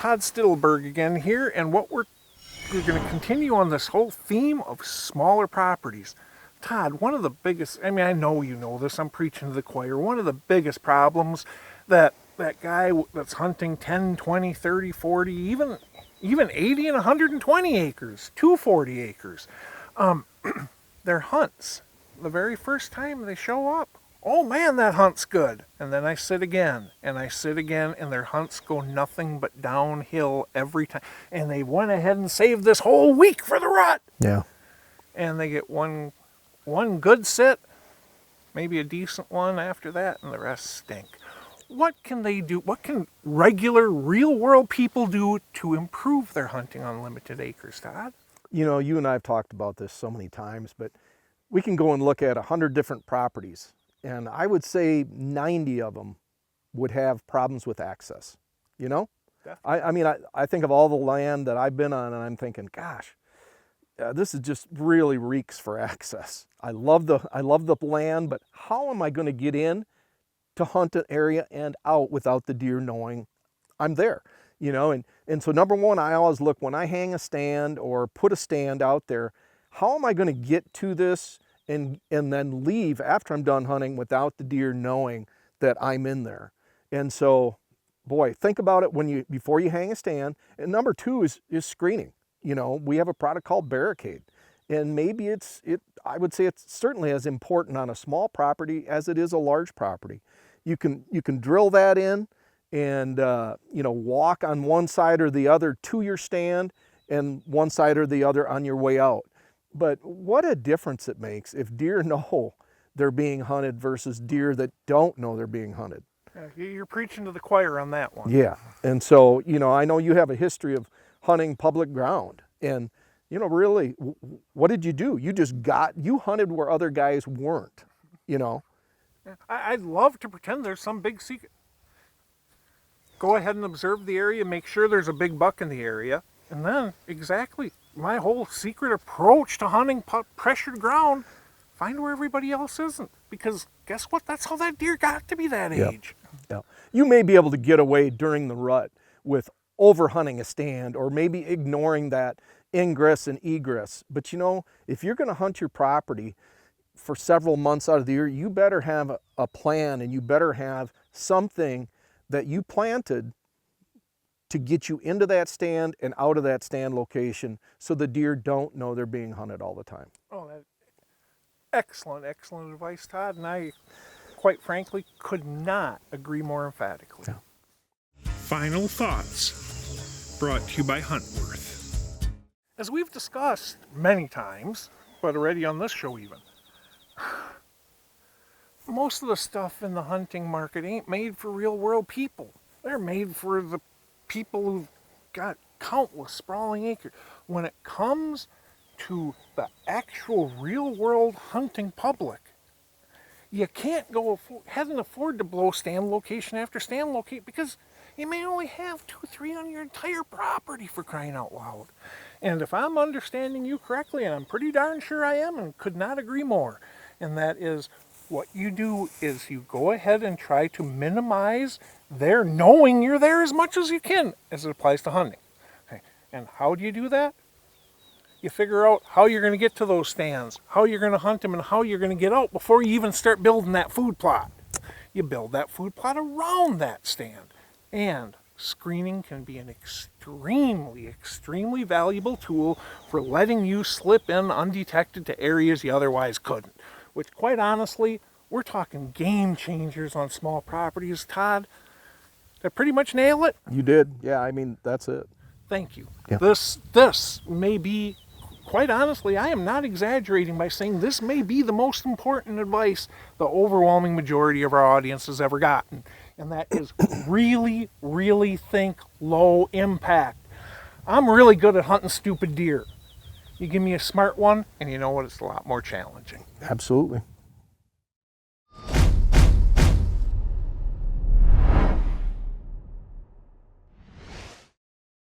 Todd Stittleburg again here, and we're going to continue on this whole theme of smaller properties. Todd, one of the biggest, I mean, I know you know this, I'm preaching to the choir, one of the biggest problems that guy that's hunting 10, 20, 30, 40, even 80 and 120 acres, 240 acres, their hunts, the very first time they show up, oh man, that hunt's good. And then I sit again, and their hunts go nothing but downhill every time. And they went ahead and saved this whole week for the rut. Yeah. And they get one good sit, maybe a decent one after that, and the rest stink. What can they do? What can regular, real-world people do to improve their hunting on limited acres, Todd? You know, you and I have talked about this so many times, but we can go and look at 100 different properties, and I would say 90 of them would have problems with access, you know? I mean, I think of all the land that I've been on, and I'm thinking, gosh, this is just really reeks for access. I love the land, but how am I going to get in to hunt an area and out without the deer knowing I'm there? You know, and so number one, I always look when I hang a stand or put a stand out there, how am I going to get to this and then leave after I'm done hunting without the deer knowing that I'm in there? And so, boy, think about it before you hang a stand. And number two is screening. You know, we have a product called Barricade, and maybe I would say it's certainly as important on a small property as it is a large property. You can drill that in and you know, walk on one side or the other to your stand and one side or the other on your way out. But what a difference it makes if deer know they're being hunted versus deer that don't know they're being hunted. You're preaching to the choir on that one. Yeah, and so, you know, I know you have a history of hunting public ground, and, you know, really, what did you do? You hunted where other guys weren't, you know? I'd love to pretend there's some big secret. Go ahead and observe the area, make sure there's a big buck in the area, and then exactly my whole secret approach to hunting pressured ground, find where everybody else isn't. Because guess what? That's how that deer got to be that age. Yeah. You may be able to get away during the rut with over hunting a stand or maybe ignoring that ingress and egress. But you know, if you're going to hunt your property for several months out of the year, you better have a plan, and you better have something that you planted to get you into that stand and out of that stand location so the deer don't know they're being hunted all the time. Oh, excellent advice, Todd, and I, quite frankly, could not agree more emphatically. Yeah. Final thoughts, brought to you by Huntworth. As we've discussed many times, but already on this show even, most of the stuff in the hunting market ain't made for real world people. They're made for the people who've got countless sprawling acres. When it comes to the actual real world hunting public, you can't go ahead and afford to blow stand location after stand location, because you may only have 2 or 3 on your entire property, for crying out loud. And if I'm understanding you correctly, and I'm pretty darn sure I am and could not agree more, and that is, what you do is you go ahead and try to minimize their knowing you're there as much as you can as it applies to hunting. Okay. And how do you do that? You figure out how you're going to get to those stands, how you're going to hunt them, and how you're going to get out before you even start building that food plot. You build that food plot around that stand. And screening can be an extremely valuable tool for letting you slip in undetected to areas you otherwise couldn't. Which, quite honestly, we're talking game changers on small properties, Todd. Did I pretty much nail it? You did. Yeah, I mean, that's it. Thank you. Yeah. This may be, quite honestly, I am not exaggerating by saying this may be the most important advice the overwhelming majority of our audience has ever gotten. And that is really think low impact. I'm really good at hunting stupid deer. You give me a smart one, and you know what? It's a lot more challenging. Absolutely.